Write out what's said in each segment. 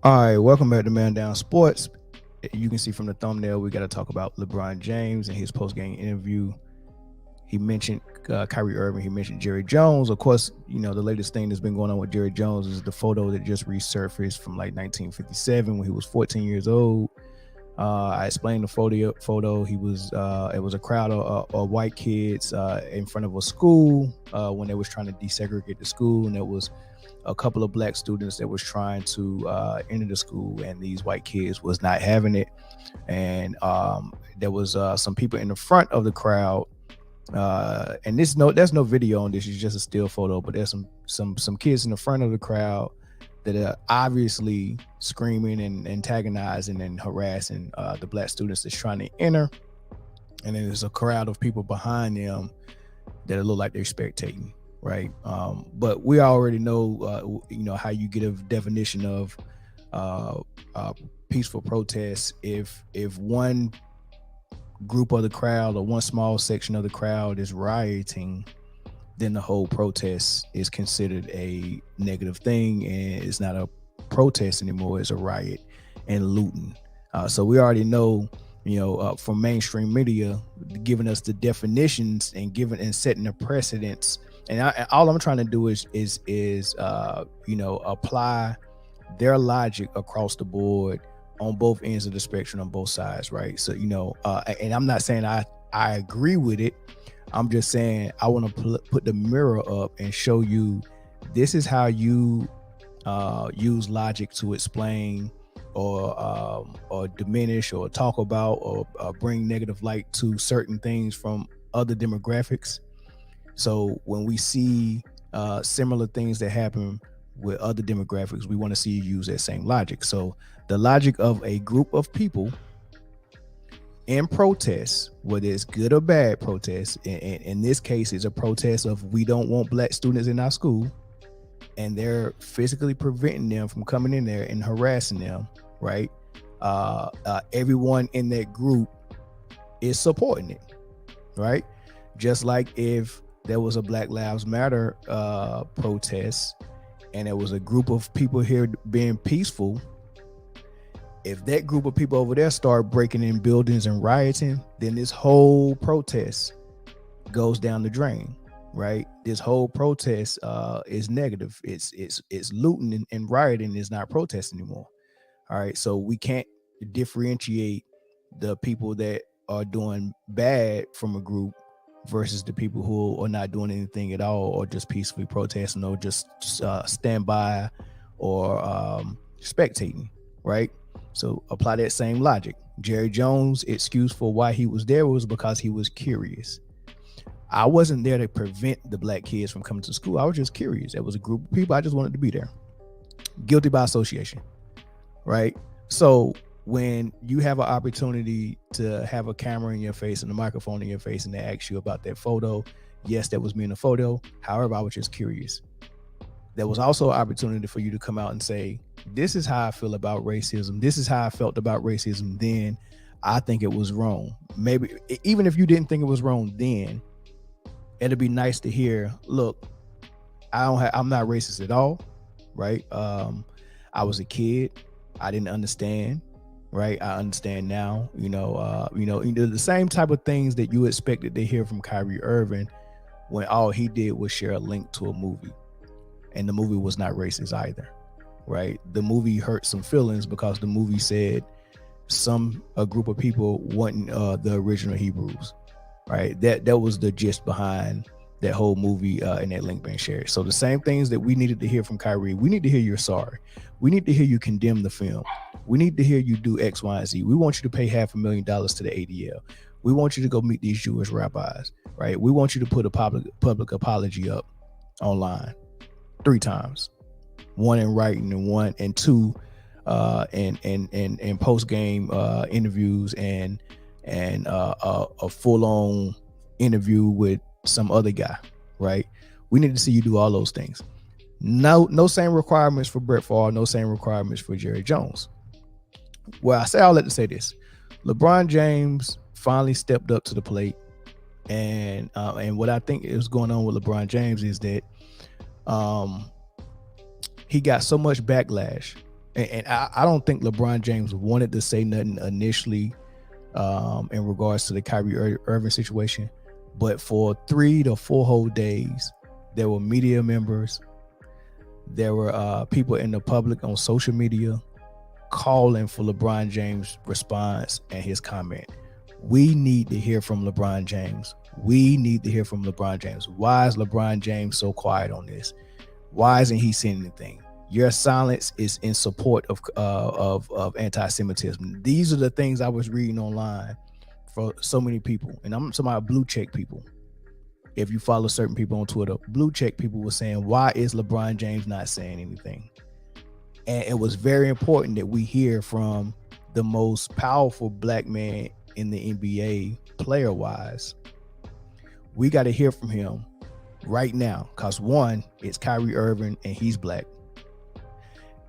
All right, welcome back to Man Down Sports. You can see from the thumbnail, we got to talk about LeBron James and his post-game interview. He mentioned Kyrie Irving. He mentioned Jerry Jones. Of course, you know, the latest thing that's been going on with Jerry Jones is the photo that just resurfaced from like 1957 when he was 14 years old. I explained the photo. He was it was a crowd of white kids in front of a school when they was trying to desegregate the school, and there was a couple of black students that was trying to enter the school, and these white kids was not having it. And there was some people in the front of the crowd, and there's no video on this. It's just a still photo, but there's some kids in the front of the crowd that are obviously screaming and antagonizing and harassing the black students that's trying to enter. And then there's a crowd of people behind them that look like they're spectating, right? But we already know, how you get a definition of peaceful protests. If one group of the crowd or one small section of the crowd is rioting, then the whole protest is considered a negative thing, and it's not a protest anymore. It's a riot and looting. So we already know, from mainstream media giving us the definitions and setting the precedents. And all I'm trying to do is apply their logic across the board on both ends of the spectrum, on both sides, right? So, and I'm not saying I agree with it. I'm just saying I want to put the mirror up and show you this is how you use logic to explain or diminish or talk about or bring negative light to certain things from other demographics. So when we see similar things that happen with other demographics, we want to see you use that same logic. So the logic of a group of people in protest, whether it's good or bad protest, and in this case, it's a protest of we don't want black students in our school, and they're physically preventing them from coming in there and harassing them, right? Everyone in that group is supporting it, right? Just like if there was a Black Lives Matter protest and there was a group of people here being peaceful, if that group of people over there start breaking in buildings and rioting, then this whole protest goes down the drain, right? This whole protest is negative. It's looting and rioting is not protest anymore. All right, so we can't differentiate the people that are doing bad from a group versus the people who are not doing anything at all, or just peacefully protesting, or just stand by or spectating, right? So apply that same logic. Jerry Jones' excuse for why he was there was because he was curious. I wasn't there to prevent the black kids from coming to school. I was just curious. There was a group of people. I just wanted to be there. Guilty by association, right? So when you have an opportunity to have a camera in your face and a microphone in your face and they ask you about that photo, yes, that was me in the photo. However, I was just curious. There was also an opportunity for you to come out and say, this is how I feel about racism. This is how I felt about racism then. I think it was wrong. Maybe even if you didn't think it was wrong then, it'd be nice to hear, look, I'm not racist at all, right? I was a kid. I didn't understand, right? I understand now, the same type of things that you expected to hear from Kyrie Irving when all he did was share a link to a movie. And the movie was not racist either, right? The movie hurt some feelings because the movie said a group of people wasn't the original Hebrews, right? That was the gist behind that whole movie and that link being shared. So the same things that we needed to hear from Kyrie, we need to hear you're sorry. We need to hear you condemn the film. We need to hear you do X, Y, and Z. We want you to pay $500,000 to the ADL. We want you to go meet these Jewish rabbis, right? We want you to put a public apology up online 3 times, 1 in writing and 2 and post game interviews and a full on interview with some other guy, right? We need to see you do all those things. No same requirements for Brett Favre, no same requirements for Jerry Jones. Well, I say all that to say this: LeBron James finally stepped up to the plate, and what I think is going on with LeBron James is that he got so much backlash And I don't think LeBron James wanted to say nothing initially in regards to the Kyrie Irving situation, but for 3 to 4 whole days, there were media members, there were people in the public on social media calling for LeBron James' response and his comment. We need to hear from LeBron James. We need to hear from LeBron James. Why is LeBron James so quiet on this? Why isn't he saying anything? Your silence is in support of anti-Semitism. These are the things I was reading online for so many people, and I'm talking about blue check people. If you follow certain people on Twitter, blue check people were saying, why is LeBron James not saying anything? And it was very important that we hear from the most powerful black man in the NBA player-wise. We got to hear from him right now, because one, it's Kyrie Irving and he's black.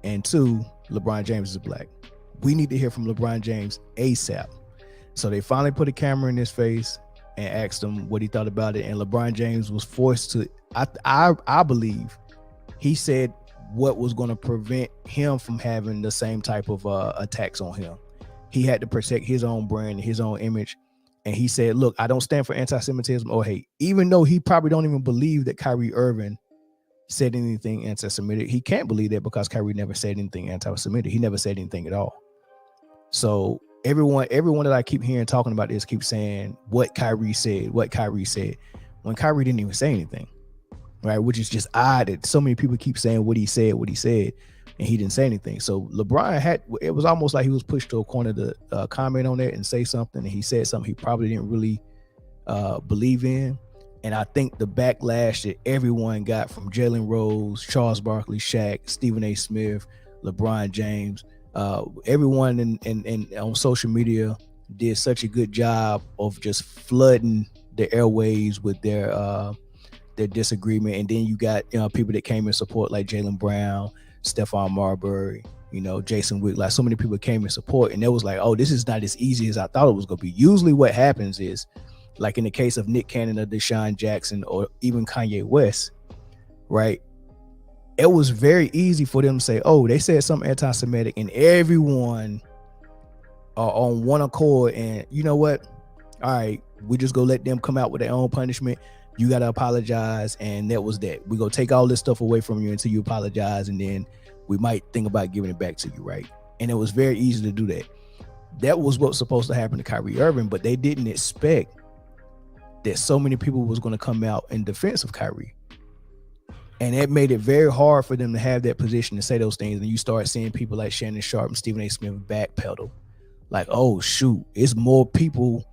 And two, LeBron James is black. We need to hear from LeBron James ASAP. So they finally put a camera in his face and asked him what he thought about it. And LeBron James was forced to, I believe, he said what was going to prevent him from having the same type of attacks on him. He had to protect his own brand, his own image. And he said, look, I don't stand for anti-Semitism or hate. Even though he probably don't even believe that Kyrie Irving said anything anti-Semitic. He can't believe that because Kyrie never said anything anti-Semitic. He never said anything at all. So everyone that I keep hearing talking about this keeps saying what Kyrie said, when Kyrie didn't even say anything, right? Which is just odd that so many people keep saying what he said, and he didn't say anything. So LeBron it was almost like he was pushed to a corner to comment on that and say something, and he said something he probably didn't really believe in. And I think the backlash that everyone got from Jalen Rose, Charles Barkley, Shaq, Stephen A. Smith, LeBron James, everyone in on social media did such a good job of just flooding the airwaves with their disagreement. And then you got people that came in support like Jaylen Brown, Stephon Marbury, Jason Wick. Like so many people came in support, and it was like, oh, this is not as easy as I thought it was going to be. Usually what happens is, like in the case of Nick Cannon or Deshaun Jackson or even Kanye West, right? It was very easy for them to say, oh, they said something anti-Semitic, and everyone are on one accord. And you know what? All right, we just go let them come out with their own punishment. You got to apologize. And that was that. We're going to take all this stuff away from you until you apologize. And then we might think about giving it back to you, right? And it was very easy to do that. That was what's supposed to happen to Kyrie Irving, but they didn't expect that so many people was going to come out in defense of Kyrie. And it made it very hard for them to have that position to say those things. And you start seeing people like Shannon Sharp and Stephen A. Smith backpedal. Like, oh, shoot, it's more people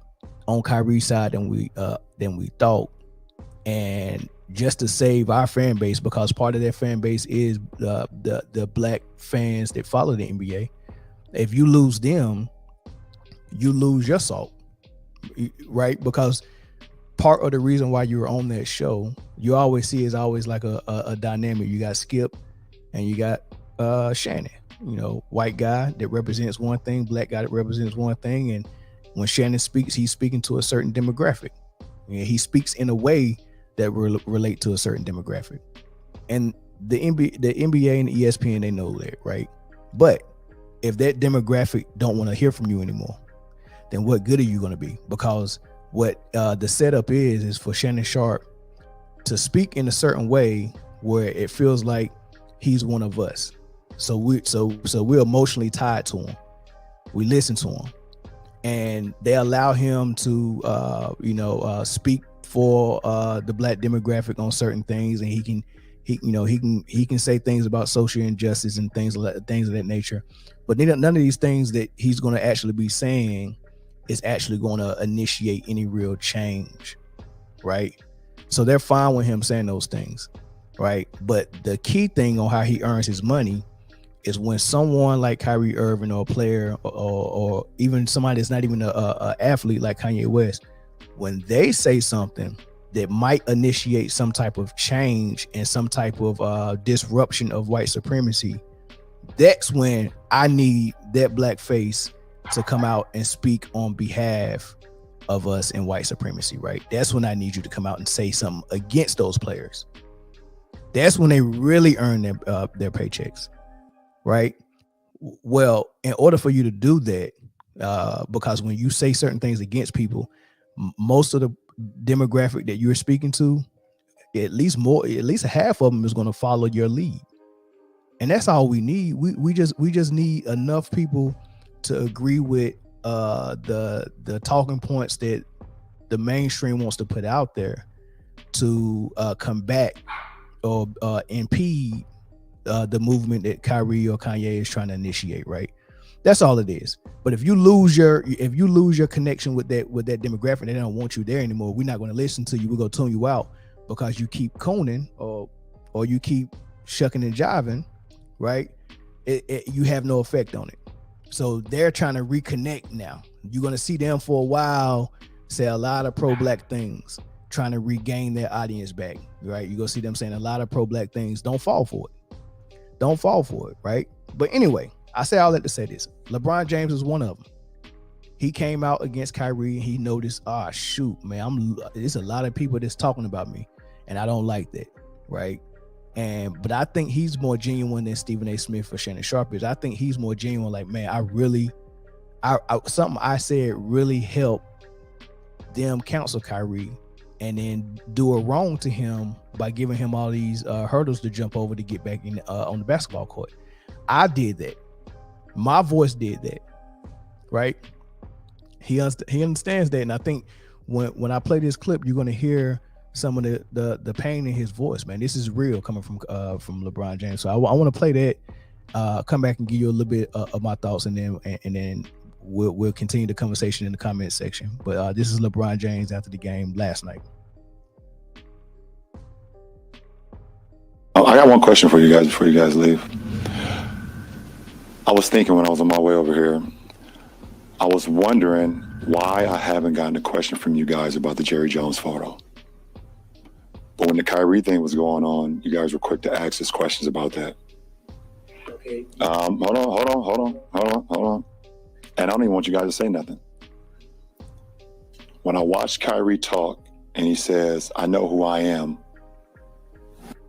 on Kyrie's side than we thought. And just to save our fan base, because part of their fan base is the black fans that follow the NBA. If you lose them, you lose your salt, right? Because part of the reason why you were on that show, you always see is always like a dynamic. You got Skip and you got Shannon, white guy that represents one thing, black guy that represents one thing. And when Shannon speaks, he's speaking to a certain demographic. He speaks in a way that relate to a certain demographic. And the NBA and the ESPN, they know that, right? But if that demographic don't want to hear from you anymore, then what good are you going to be? Because what the setup is for Shannon Sharp to speak in a certain way where it feels like he's one of us. So we're emotionally tied to him. We listen to him, and they allow him to speak for the black demographic on certain things, and he can say things about social injustice and things of that nature. But none of these things that he's going to actually be saying is actually going to initiate any real change, right? So they're fine with him saying those things, right? But the key thing on how he earns his money is when someone like Kyrie Irving or a player or even somebody that's not even a athlete like Kanye West, when they say something that might initiate some type of change and some type of disruption of white supremacy, that's when I need that black face to come out and speak on behalf of us in white supremacy, right? That's when I need you to come out and say something against those players. That's when they really earn their paychecks, right? Well, in order for you to do that, because when you say certain things against people, most of the demographic that you're speaking to, at least half of them is going to follow your lead, and that's all we need. We just need enough people to agree with the talking points that the mainstream wants to put out there to combat or impede the movement that Kyrie or Kanye is trying to initiate, right? That's all it is. But if you lose your connection with that demographic, they don't want you there anymore. We're not going to listen to you. We're going to tune you out because you keep cooning or you keep shucking and jiving, right? You have no effect on it. So they're trying to reconnect now. You're going to see them for a while say a lot of pro-black things, trying to regain their audience back, right? You're going to see them saying a lot of pro-black things. Don't fall for it. Don't fall for it, right? But anyway, I say all that to say this. LeBron James is one of them. He came out against Kyrie and he noticed, shoot, man, there's a lot of people that's talking about me and I don't like that, right? But I think he's more genuine than Stephen A. Smith or Shannon Sharp is. I think he's more genuine. Like, man, something I said really helped them counsel Kyrie and then do a wrong to him by giving him all these hurdles to jump over to get back in on the basketball court. I did that. My voice did that, right? He understands that, and I think when I play this clip, you're going to hear some of the pain in his voice. Man, this is real coming from LeBron James. So I want to play that, come back and give you a little bit of my thoughts, and then we'll continue the conversation in the comment section. But this is LeBron James after the game last night. I got one question for you guys before you guys leave. I was thinking when I was on my way over here, I was wondering why I haven't gotten a question from you guys about the Jerry Jones photo. But when the Kyrie thing was going on, you guys were quick to ask us questions about that. Okay. Hold on. And I don't even want you guys to say nothing. When I watched Kyrie talk and he says, I know who I am,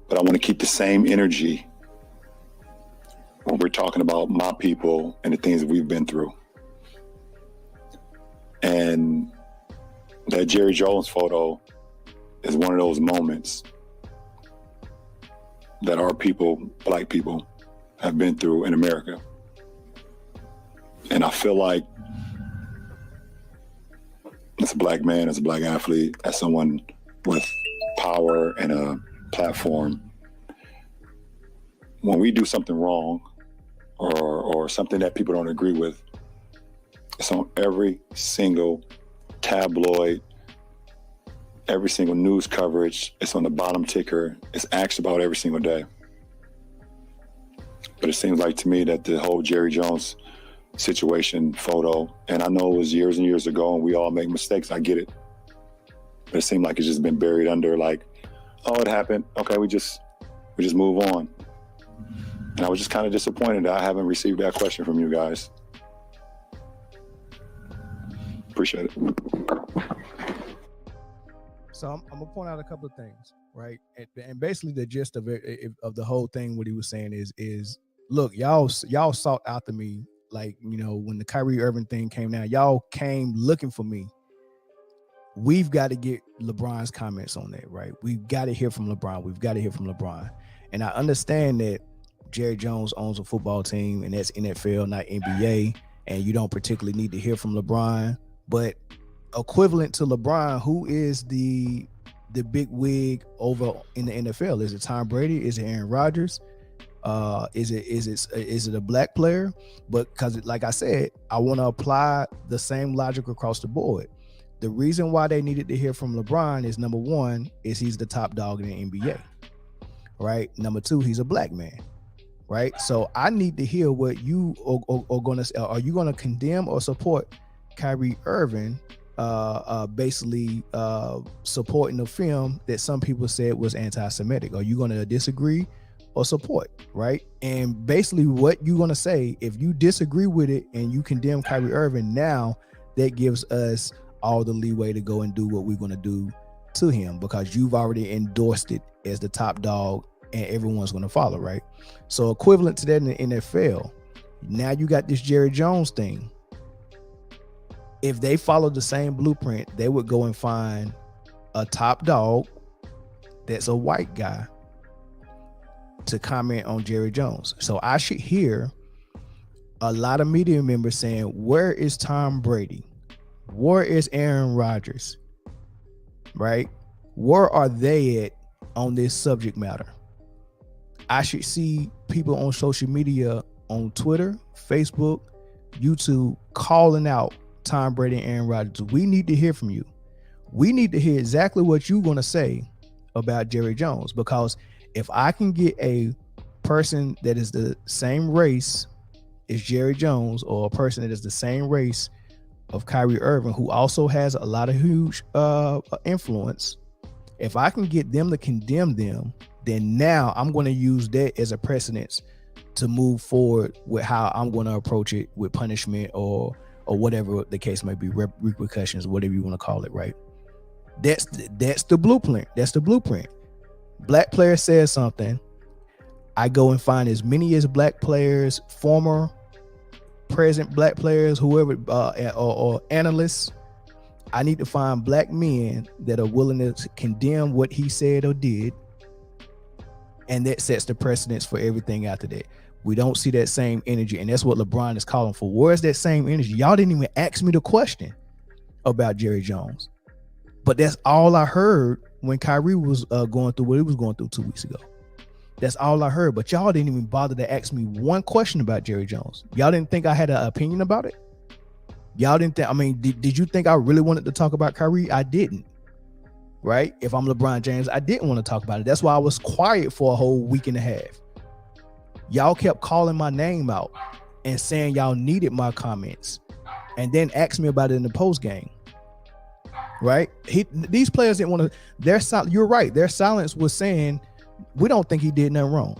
but I want to keep the same energy when we're talking about my people and the things that we've been through. And that Jerry Jones photo is one of those moments that our people, black people, have been through in America. And I feel like as a black man, as a black athlete, as someone with power and a platform, when we do something wrong or something that people don't agree with, it's on every single tabloid, every single news coverage. It's on the bottom ticker. It's asked about every single day. But it seems like to me that the whole Jerry Jones situation photo, and I know it was years and years ago and we all make mistakes, I get it. But it seemed like it's just been buried under like, oh, it happened. Okay, we just move on. And I was just kind of disappointed that I haven't received that question from you guys. Appreciate it. So I'm gonna point out a couple of things, right? And basically the gist of it, of the whole thing, what he was saying is, look, y'all sought after me, like, you know, when the Kyrie Irving thing came down, y'all came looking for me. We've got to get LeBron's comments on that, right? We've got to hear from LeBron. And I understand that Jerry Jones owns a football team, and that's NFL, not NBA, and you don't particularly need to hear from LeBron. But equivalent to LeBron, who is the big wig over in the NFL? Is it Tom Brady? Is it Aaron Rodgers? Is it a black player? But because, like I said, I want to apply the same logic across the board. The reason why they needed to hear from LeBron is, number one, is he's the top dog in the NBA, right? Number two, he's a black man, right? So I need to hear what you are going to say. Are you going to condemn or support Kyrie Irving basically supporting a film that some people said was anti-Semitic? Are you going to disagree or support, right? And basically what you're going to say, if you disagree with it and you condemn Kyrie Irving, now that gives us all the leeway to go and do what we're going to do to him, because you've already endorsed it as the top dog and everyone's going to follow, right? So equivalent to that in the NFL, Now you got this Jerry Jones thing. If they followed the same blueprint, they would go and find a top dog that's a white guy to comment on Jerry Jones. So I should hear a lot of media members saying, where is Tom Brady? Where is Aaron Rodgers? Right? Where are they at on this subject matter? I should see people on social media, on Twitter, Facebook, YouTube, calling out Tom Brady and Aaron Rodgers. We need to hear from you. We need to hear exactly what you're going to say about Jerry Jones, because if I can get a person that is the same race as Jerry Jones, or a person that is the same race of Kyrie Irving, who also has a lot of huge influence, if I can get them to condemn them, then now I'm going to use that as a precedence to move forward with how I'm going to approach it with punishment or whatever the case may be, repercussions, whatever you want to call it, right? That's the blueprint. That's the blueprint. Black player says something, I go and find as many as black players, former, present black players, whoever, or analysts. I need to find black men that are willing to condemn what he said or did, and that sets the precedence for everything after that. We don't see that same energy, and that's what LeBron is calling for. Where's that same energy? Y'all didn't even ask me the question about Jerry Jones, but that's all I heard when Kyrie was going through what he was going through 2 weeks ago. That's all I heard, but y'all didn't even bother to ask me one question about Jerry Jones. Y'all didn't think I had an opinion about it? Y'all didn't think, I mean, did you think I really wanted to talk about Kyrie? I didn't, right? If I'm LeBron James, I didn't want to talk about it. That's why I was quiet for a whole week and a half. Y'all kept calling my name out and saying y'all needed my comments, and then asked me about it in the post game. Right? These players didn't want to. You're right. Their silence was saying, we don't think he did nothing wrong.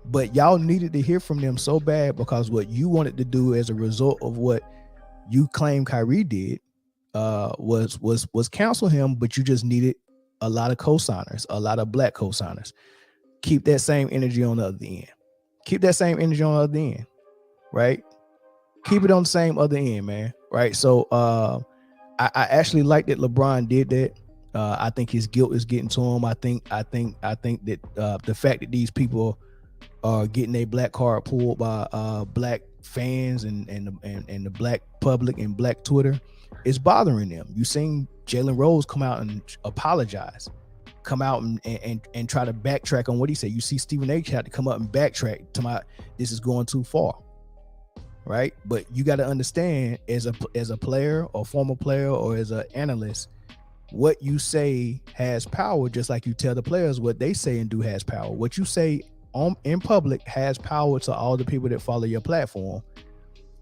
But y'all needed to hear from them so bad, because what you wanted to do as a result of what you claim Kyrie did was counsel him, but you just needed a lot of co-signers, a lot of black co-signers. Keep that same energy on the other end. Keep that same energy on the other end, right? Keep it on the same other end, man. Right? So I actually like that LeBron did that. I think his guilt is getting to him. I think that the fact that these people are getting a black card pulled by black fans and the black public and black Twitter is bothering them. You seen Jalen Rose come out and apologize, come out and try to backtrack on what he said. You see Stephen A. had to come up and backtrack to this is going too far. Right? But you got to understand, as a player or former player or as an analyst, what you say has power, just like you tell the players what they say and do has power. What you say in public has power to all the people that follow your platform,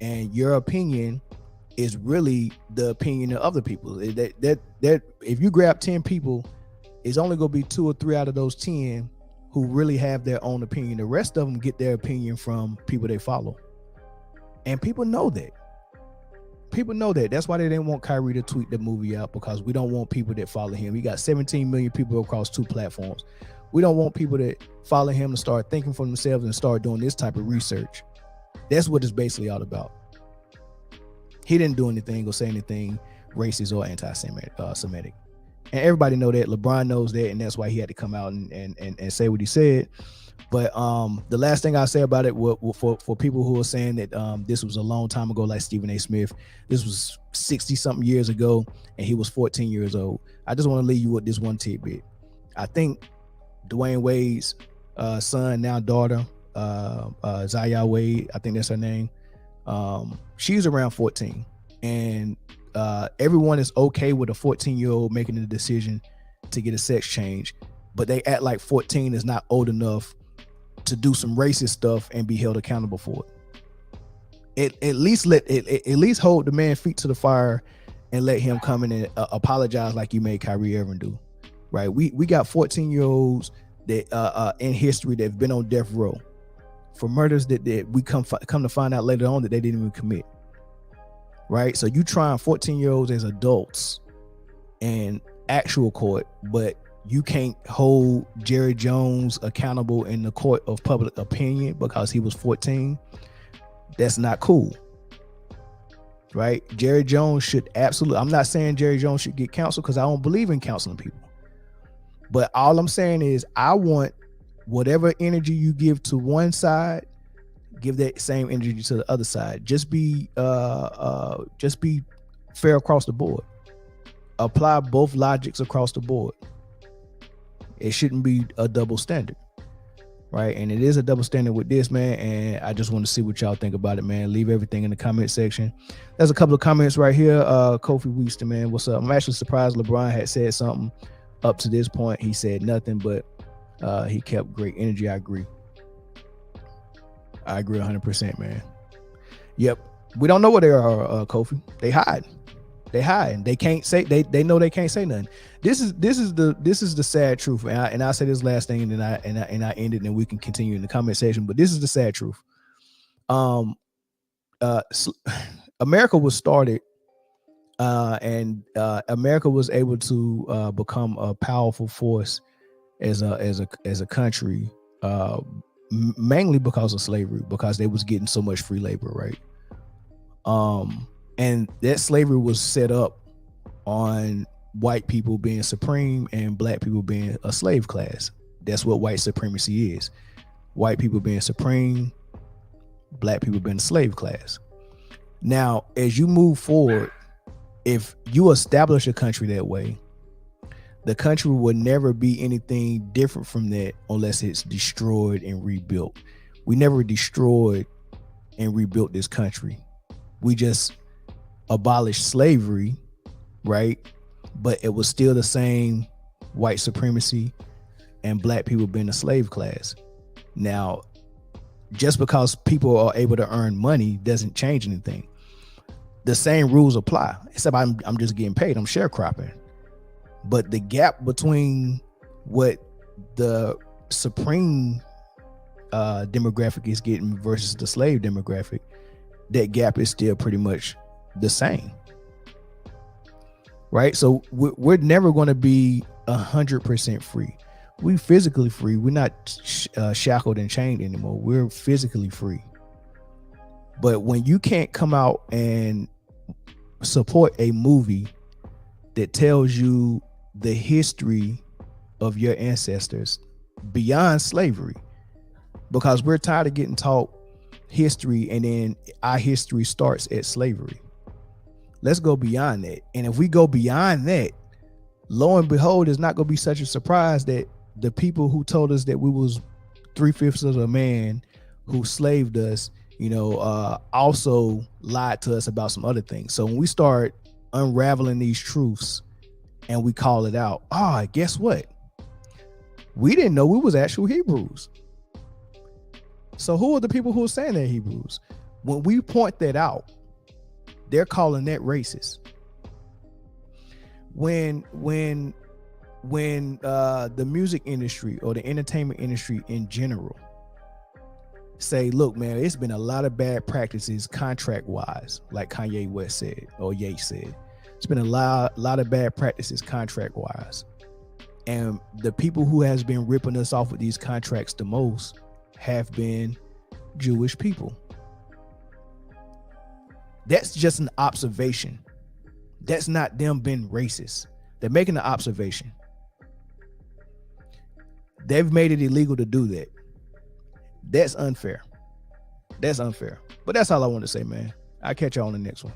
and your opinion is really the opinion of other people. That if you grab 10 people, it's only going to be 2 or 3 out of those 10 who really have their own opinion. The rest of them get their opinion from people they follow. And people know that. People know that. That's why they didn't want Kyrie to tweet the movie out, because we don't want people that follow him. He got 17 million people across 2 platforms. We don't want people that follow him to start thinking for themselves and start doing this type of research. That's what it's basically all about. He didn't do anything or say anything racist or anti-Semitic. And everybody know that. LeBron knows that, and that's why he had to come out and say what he said. But the last thing I'll say about it, for people who are saying that this was a long time ago, like Stephen A. Smith, this was 60-something years ago, and he was 14 years old. I just want to leave you with this one tidbit. I think Dwayne Wade's son, now daughter, Zaya Wade, I think that's her name. She's around 14, and everyone is okay with a 14-year-old making the decision to get a sex change, but they act like 14 is not old enough to do some racist stuff and be held accountable for it. At least hold the man feet to the fire and let him come in and apologize like you made Kyrie Irving do. Right? We got 14-year-olds that in history that have been on death row for murders that we come to find out later on that they didn't even commit. Right? So you trying 14-year-olds as adults in actual court, but you can't hold Jerry Jones accountable in the court of public opinion because he was 14. That's not cool. Right? Jerry Jones should absolutely, I'm not saying Jerry Jones should get counseled because I don't believe in counseling people. But all I'm saying is I want whatever energy you give to one side, give that same energy to the other side. Just be fair across the board. Apply both logics across the board. It shouldn't be a double standard. Right. And it is a double standard with this, man. And I just want to see what y'all think about it, man. Leave everything in the comment section. There's a couple of comments right here. Kofi Weaston, man, what's up? I'm actually surprised LeBron had said something up to this point. He said nothing, but he kept great energy. I agree 100%, man. Yep. We don't know where they are, Kofi. They hide. They can't say, they know they can't say nothing. This is the sad truth. And I'll say this last thing, and then I end it, and we can continue in the comment section. But this is the sad truth. America was started, and America was able to become a powerful force as a country, mainly because of slavery, because they was getting so much free labor, right? And that slavery was set up on white people being supreme and black people being a slave class. That's what white supremacy is. White people being supreme, black people being a slave class. Now, as you move forward, if you establish a country that way, the country will never be anything different from that unless it's destroyed and rebuilt. We never destroyed and rebuilt this country. We just abolished slavery, right? But it was still the same white supremacy and black people being a slave class. Now, just because people are able to earn money doesn't change anything. The same rules apply, except I'm just getting paid. I'm sharecropping. But the gap between what the supreme demographic is getting versus the slave demographic, that gap is still pretty much the same, right? So we're never going to be 100% free. We physically free. We're not shackled and chained anymore. We're physically free. But when you can't come out and support a movie that tells you the history of your ancestors beyond slavery, because we're tired of getting taught history and then our history starts at slavery. Let's go beyond that. And if we go beyond that, lo and behold, it's not going to be such a surprise that the people who told us that we was 3/5 of a man who slaved us, also lied to us about some other things. So when we start unraveling these truths and we call it out, guess what? We didn't know we was actual Hebrews. So who are the people who are saying they're Hebrews? When we point that out, they're calling that racist. When the music industry or the entertainment industry in general say, look, man, it's been a lot of bad practices contract wise, like Kanye West said, or Ye said, it's been a lot of bad practices contract wise. And the people who has been ripping us off with these contracts the most have been Jewish people. That's just an observation. That's not them being racist. They're making an observation. They've made it illegal to do that. That's unfair. That's unfair. But that's all I want to say, man. I'll catch y'all on the next one.